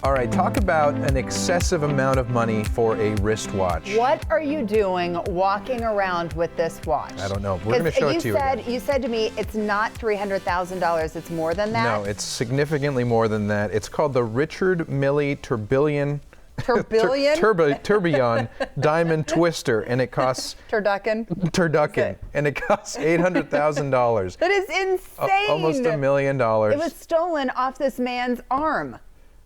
All right, talk about an excessive amount of money for a wristwatch. What are you doing walking around with this watch? I don't know. We're going to show it to you again. You said to me it's not $300,000, it's more than that? No, it's significantly more than that. It's called the Richard Mille Tourbillon Diamond Twister, and it costs Turducken, and it costs $800,000. That is insane. Almost $1 million. It was stolen off this man's arm.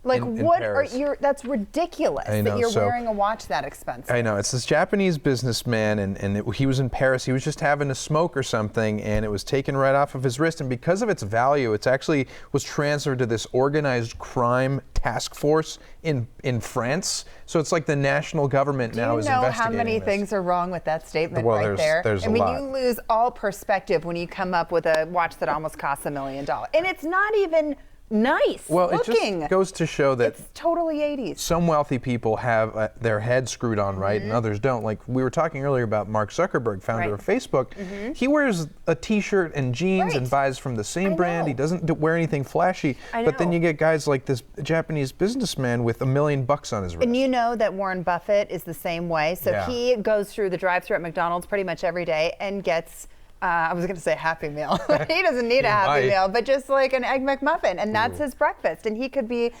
Like, in what Paris. That's ridiculous I know, that you're so, wearing a watch that expensive. I know. It's this Japanese businessman, and he was in Paris. He was just having a smoke or something, and it was taken right off of his wrist. And because of its value, it's actually was transferred to this organized crime task force in France. So it's like the national government now is investigating Do you know how many this. things are wrong with that statement Well, there? there's I mean, a lot. you lose all perspective when you come up with a watch that almost costs $1 million. And it's not even nice Well, looking. it just goes to show that It's totally 80s. some wealthy people have their head screwed on right and others don't. Like we were talking earlier about Mark Zuckerberg, founder of Facebook. He wears a t-shirt and jeans and buys from the same brand. He doesn't wear anything flashy. But then you get guys like this Japanese businessman with $1 million on his wrist. And you know that Warren Buffett is the same way. So he goes through the drive-thru at McDonald's pretty much every day and gets I was going to say a Happy Meal. He doesn't need a Happy Meal, but just like an Egg McMuffin, and that's his breakfast. And he could be,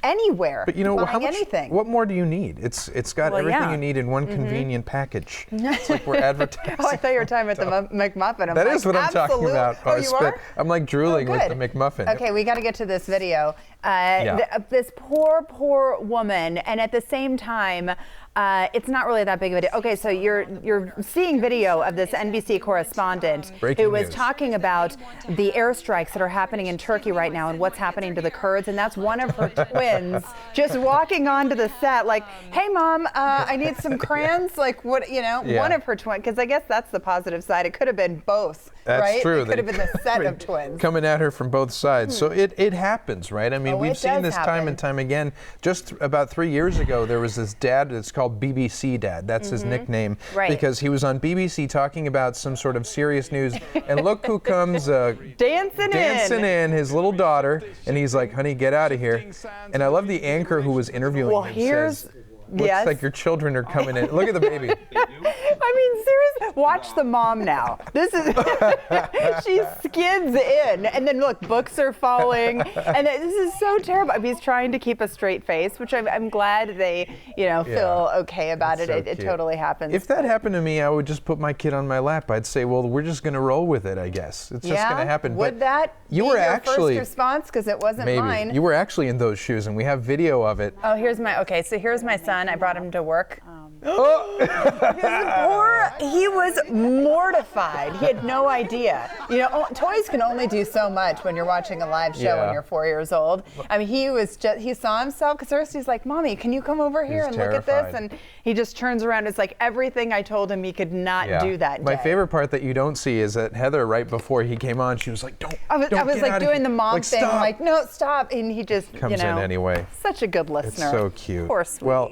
anywhere. But how much? Anything. What more do you need? It's got everything you need in one convenient package. It's like we're advertising. Oh, I thought you were talking about the McMuffin. That is what I'm talking about. Oh, you are? I'm like drooling with the McMuffin. Okay, we got to get to this video. This poor woman, and at the same time, it's not really that big of a deal. Okay, so you're seeing video of this NBC correspondent who was talking about the airstrikes that are happening in Turkey right now and what's happening to the Kurds, and that's one of her twins just walking onto the set like, "Hey, Mom, I need some crayons." Like, what, one of her twins, because I guess that's the positive side. It could have been both, that's right? true. It could have been the set of twins. Coming at her from both sides. So it happens, right? I mean, we've seen this time and time again. Just about 3 years ago, there was this dad that's called BBC Dad. That's his nickname. Right. Because he was on BBC talking about some sort of serious news. And look who comes dancing in, his little daughter. And he's like, "Honey, get out of here." And I love the anchor who was interviewing him says, "Looks like your children are coming in. Look at the baby." I mean, seriously, watch the mom now. This is, she skids in, and then look, books are falling, and this is so terrible. I mean, he's trying to keep a straight face, which I'm glad they, feel okay about it. It totally happens. If that happened to me, I would just put my kid on my lap. I'd say, well, we're just going to roll with it, I guess. It's just going to happen. Would that be your first response? Because it wasn't mine. You were actually in those shoes, and we have video of it. Oh, here's my son. I brought him to work. He was mortified. He had no idea. Toys can only do so much when you're watching a live show when you're 4 years old. I mean, he saw himself, because first he's like, "Mommy, can you come over here and look at this?" And he just turns around. It's like everything I told him he could not do that day. My favorite part that you don't see is that Heather, right before he came on, she was like, I was like doing the mom thing. Stop. I'm like, "No, stop." And he just, comes in anyway. Such a good listener. It's so cute. Poor sweetie. Well,